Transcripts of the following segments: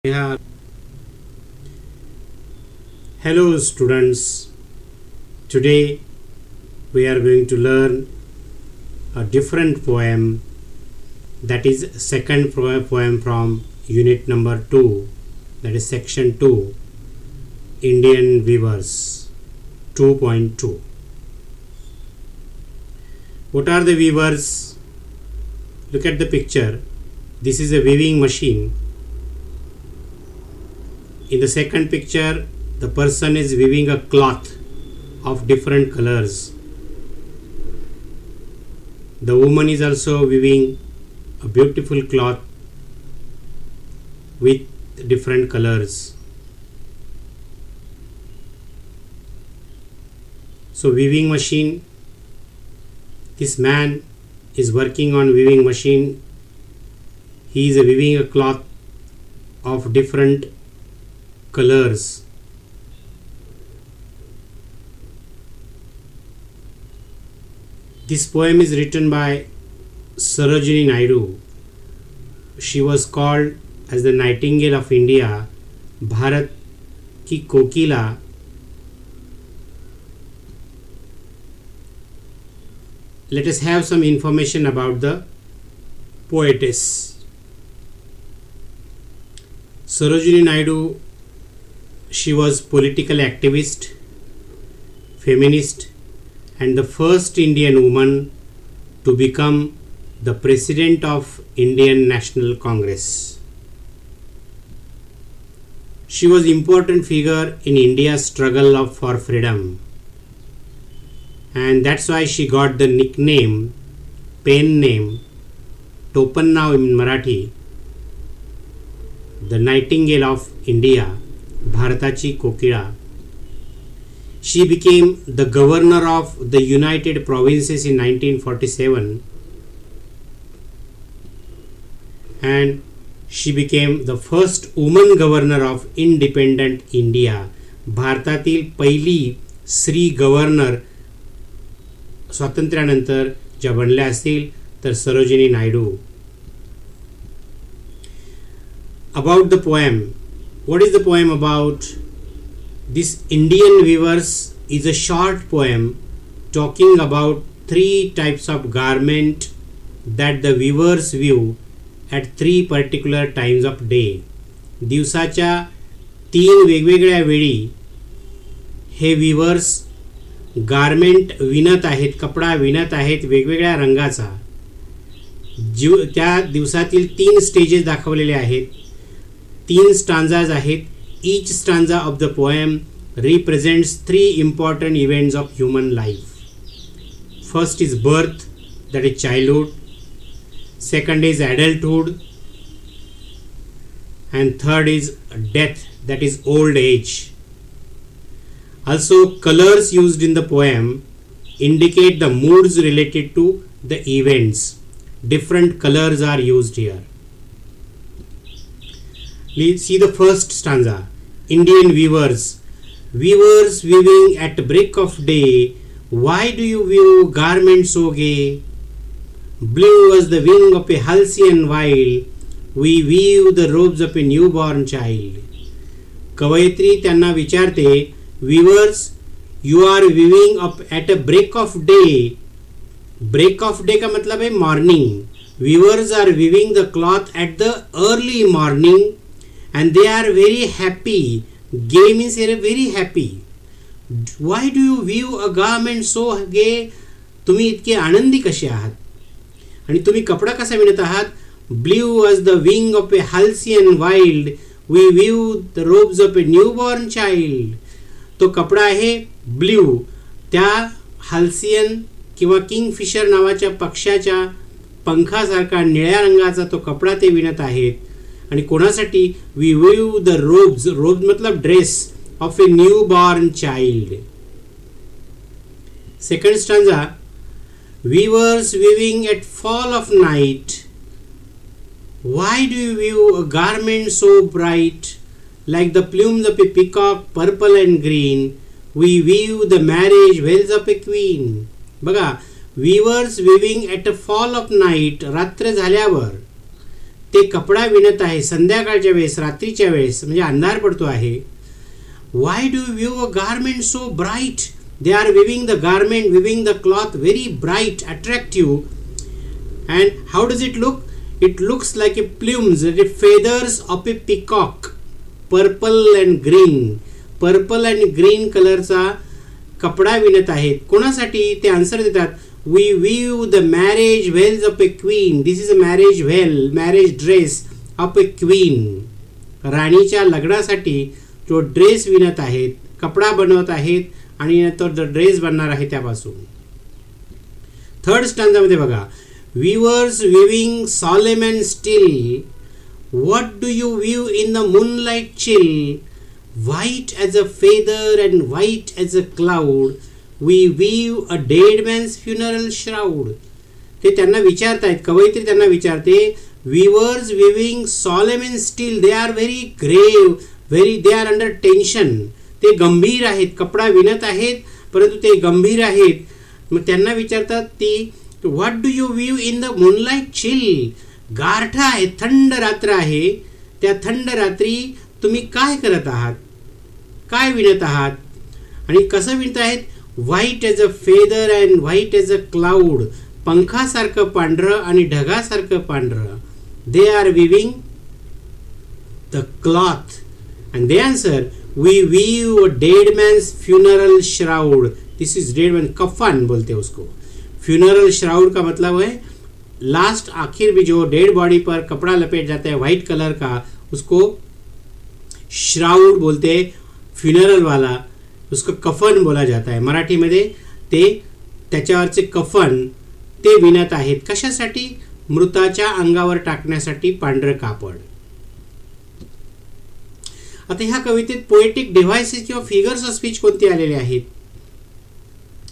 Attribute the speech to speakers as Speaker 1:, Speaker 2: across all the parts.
Speaker 1: Yeah. Hello students, today we are going to learn a different poem, that is second poem from unit number 2, that is section 2, Indian Weavers 2.2. What are the weavers? Look at the picture. This is a weaving machine. In the second picture, the person is weaving a cloth of different colors. The woman is also weaving a beautiful cloth with different colors. So weaving machine, this man is working on weaving machine. He is weaving a cloth of different colors. This poem is written by Sarojini Naidu. She was called as the Nightingale of India, Bharat ki Kokila. Let us have some information about the poetess. Sarojini Naidu, she was political activist, feminist, and the first Indian woman to become the president of Indian National Congress. She was an important figure in India's struggle for freedom, and that's why she got the nickname, pen name, Topannav in Marathi, the Nightingale of India, Bharatachi Kokila. She became the governor of the United Provinces in 1947, and she became the first woman governor of independent India. भारतातील पहिली स्त्री governor स्वातंत्र्यानंतर ज्या बनल्या असतील तर Sarojini Naidu. About the poem, what is the poem about? This Indian Weavers is a short poem talking about 3 types of garment that the weavers weave at 3 particular times of day. दिवसाच्या 3 वेगवेगळ्या वेळी हे weavers गारमेंट विणत आहेत, कपडा विणत आहेत वेगवेगळ्या रंगाचा. त्या दिवसातील 3 स्टेजेस दाखवलेले आहेत. 3 स्टांजाज आहेत. Each stanza of the poem represents 3 important events of human life. First is birth, that is childhood. Second is adulthood. And third is death, that is old age. Also, colors used in the poem indicate the moods related to the events. Different colors are used here. Let's see the first stanza. Indian weavers. Weavers weaving at break of day. Why do you weave garments so gay? Blue as the wing of a halcyon wild, we weave the robes of a newborn child. कवयित्री त्यांना विचारते, weavers, you are weaving up at a break of day. Break of day का मतलब है morning. Weavers are weaving the cloth at the early morning. And they are very happy. Gay means they are very happy. Why do you weave a garment so gay? तुम्ही इतके आनंदी कसे आहात आणि तुम्ही कपडा कसा विणत आहात? Blue as the wing of a halcyon wild, we weave the robes of a newborn child. तो कपडा आहे ब्ल्यू, त्या हाल्सियन किंवा किंगफिशर नावाच्या पक्ष्याच्या पंखासारखा निळ्या रंगाचा तो कपडा ते विणत आहेत. आणि कोणासाठी? We weave the robes, robes मतलब dress, of a newborn child. Second stanza, weavers weaving at fall of night. Why do you weave a garment so bright? Like the plumes of a peacock, purple and green, we weave the marriage veils of a queen. बघा, weavers weaving at a fall of night, रात्र झाल्यावर ते कपडा विणत आहे संध्याकाळच्या वेळेस, रात्रीच्या वेळेस, म्हणजे अंधार पडतो आहे. Why do you weave a garment so bright? They are weaving the garment, weaving the cloth very bright, attractive. And how does it look? It looks like a plumes, the feathers of a peacock, purple and green. Purple and green कलरचा कपडा विणत आहेत. कोणासाठी? ते answer देतात. We weave the marriage veils of a queen. This is a marriage veil, marriage dress of a queen. राणीच्या लग्नासाठी जो dress विणत आहेत, कपडा बनवत आहेत आणि नंतर जो ड्रेस बनणार आहे त्यापासून. थर्ड स्टँजामध्ये बघा, weavers weaving solemn and still. What do you weave in the moonlight chill? White as a feather and white as a cloud, we weave a dead man's funeral shroud. ते त्यांना विचारतायत, कवयित्री त्यांना विचारते, weavers weaving solemn and still, they are very grave, they are under tension. ते गंभीर आहेत, कपडा विणत आहेत परंतु ते गंभीर आहेत. मग त्यांना विचारतात ती, what do you weave in the moonlight chill? गारठा आहे, थंड रात्र आहे, त्या थंड रात्री तुम्ही काय करत आहात, काय विणत आहात आणि कसं विणत आहेत? White as a feather and white as a cloud, पंखासारखं पांढरं आणि ढगासारखं पांढरं. They are weaving the cloth. And the answer, we weave a dead man's funeral shroud. This is dead man, कफन बोलते हैं उसको. Funeral shroud का मतलब है लास्ट, आखिर में जो डेड बॉडी पर कपड़ा लपेट जाता है व्हाइट कलर का, उसको श्राउड बोलते हैं. फ्युनरल वाला उसको कफन बोला जाता है. मराठीमध्ये ते त्याच्यावरचे कफन ते विणत आहेत. कशासाठी? मृताच्या अंगावर टाकण्यासाठी पांढरं कापड. आता ह्या कवितेत पोएटिक डिव्हाइसेस किंवा फिगर्स ऑफ स्पीच कोणते आलेले आहेत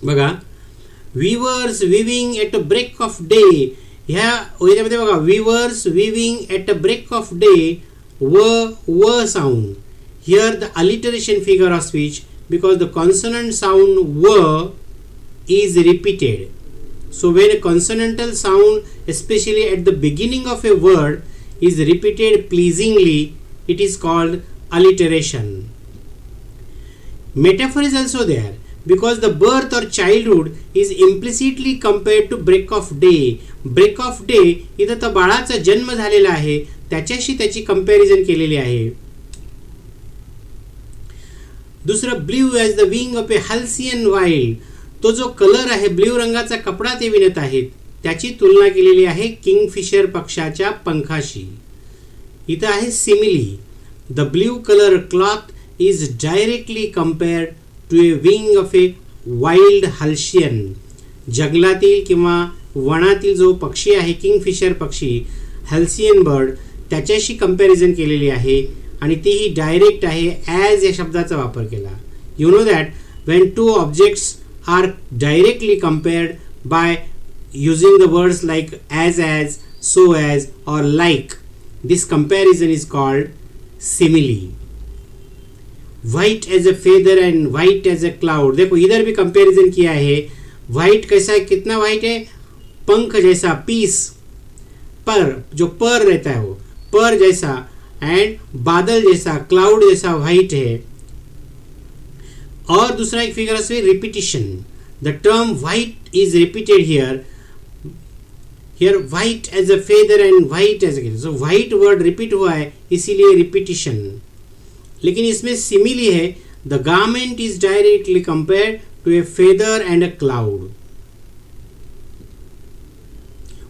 Speaker 1: बघा. Weavers weaving at a break of day. ह्या याच्यामध्ये बघा, weavers weaving at a break of day, व sound. Here the alliteration figure of speech because the consonant sound व is repeated. So when a consonantal sound, especially at the beginning of a word, is repeated pleasingly, it is called alliteration. Metaphor is also there because the birth or childhood is implicitly compared to break of day. Break of day इथं तर बाळाचा जन्म झालेला आहे त्याच्याशी त्याची comparison केलेली आहे. दुसरं, blue as the wing of a halcyon wild. तो जो कलर आहे, ब्ल्यू रंगाचा कपडा ते विणत आहेत, त्याची तुलना केलेली आहे किंगफिशर पक्षाच्या पंखाशी. इथं आहे simile. The blue colour cloth is directly compared to a wing of a wild halcyon. जंगलातील किंवा वनातील जो पक्षी आहे किंगफिशर पक्षी, हल्सियन बर्ड, त्याच्याशी कंपॅरिझन केलेली आहे आणि तीही डायरेक्ट आहे. ॲज या शब्दाचा वापर केला. You know that when two objects are directly compared by using the words like as, so as or like, this comparison is called simile. White as a feather and white as a cloud. देखो इधर भी comparison किया है. white कैसा है, कितना white है, पंख जैसा, पीस, पर जो पर रहता है वो पर जैसा, एंड बादल जैसा, क्लाउड जैसा white है. और दूसरा एक फिगर है repetition. The term white is repeated here. Here white as a feather and white as a, so white word repeat हुआ है इसीलिए रिपीटिशन. लेकिन इसमें सिमिली है. The garment is directly compared to a feather and a cloud.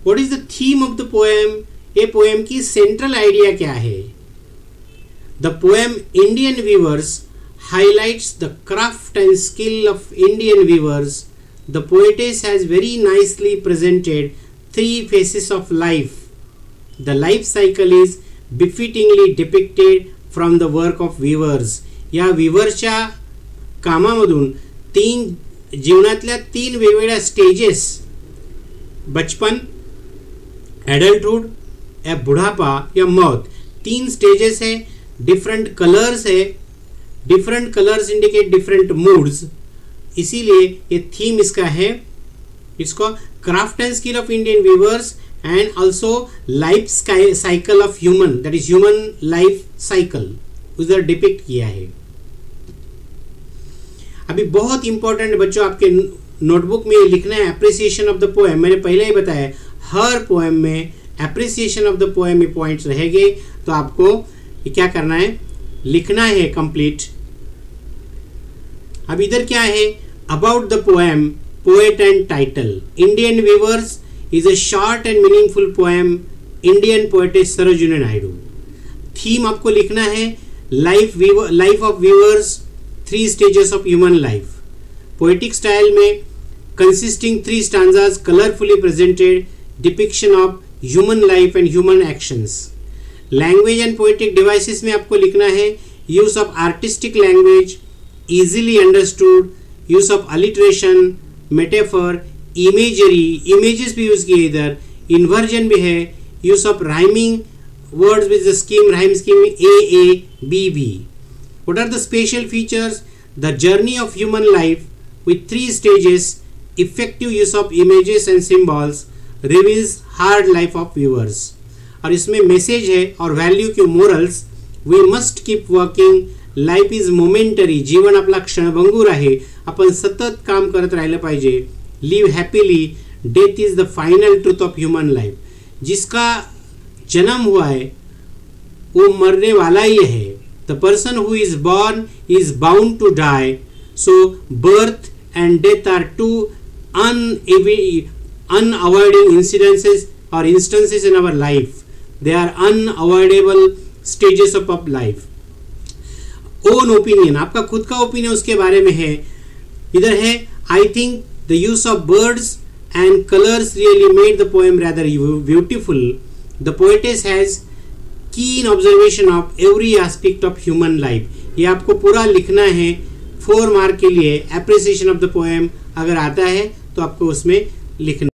Speaker 1: What is the theme of the poem? ये poem की central idea क्या है? द पोएम Indian weavers highlights the craft and skill of Indian weavers. The poetess has very nicely presented three phases of life. The life cycle is befittingly depicted from the work of weavers. या weaversच्या कामामधून जीवनातल्या तीन वेगवेगळ्या stages, बचपन, adulthood या बुढ़ापा या मौत, तीन स्टेजेस है. डिफरेंट कलर्स है. Different colours indicate different moods. इसीलिए ये थीम इसका है. इसको craft and skill of Indian weavers and also life cycle of human, that is human life cycle उधर डिपिक्ट किया है। अभी बहुत इंपॉर्टेंट बच्चों आपके नोटबुक में लिखना है एप्रिसिएशन ऑफ द पोएम। मैंने पहले ही बताया हर पोएम में एप्रिसिएशन ऑफ द पोएम में पॉइंट्स रहेंगे, तो आपको ये क्या करना है, लिखना है कंप्लीट। अब इधर क्या है, about the poem, poet and title. Indian weavers is a short and meaningful poem, Indian poetess Sarojini Naidu. Theme आपको लिखना है life of weavers, 3 stages of human life. Poetic style में consisting 3 stanzas colorfully presented depiction of human life and human actions. Language and poetic devices में आपको लिखना है use of artistic language, easily understood, use of alliteration, metaphor, imagery, images भी use किए इधर, inversion भी है, use of rhyming words with the scheme, rhyme scheme A, B, B. What are the special features? The journey of human life with 3 stages, effective use of images and symbols reveals hard life of viewers. और इसमें message है और value के morals, we must keep working, life is momentary, जीवन आपला क्षणभंगूर आहे, आपण सतत काम करत राहिलं पाहिजे, live happily, death is the final truth of human life. जिसका जन्म हुआ है वो मरने वाला ही है। The person who is born is bound to die, so birth and death are 2 unavoiding incidences or instances in our life. They are unavoidable stages of life. Own opinion, आपका खुद का ओपिनियन उसके बारे में है। इधर है I think the use of birds and colors really made the poem rather beautiful. The poetess has keen observation of every aspect of human life. ये आपको पूरा लिखना है 4 मार्क के लिए। एप्रिसिएशन ऑफ द पोएम अगर आता है तो आपको उसमें लिखना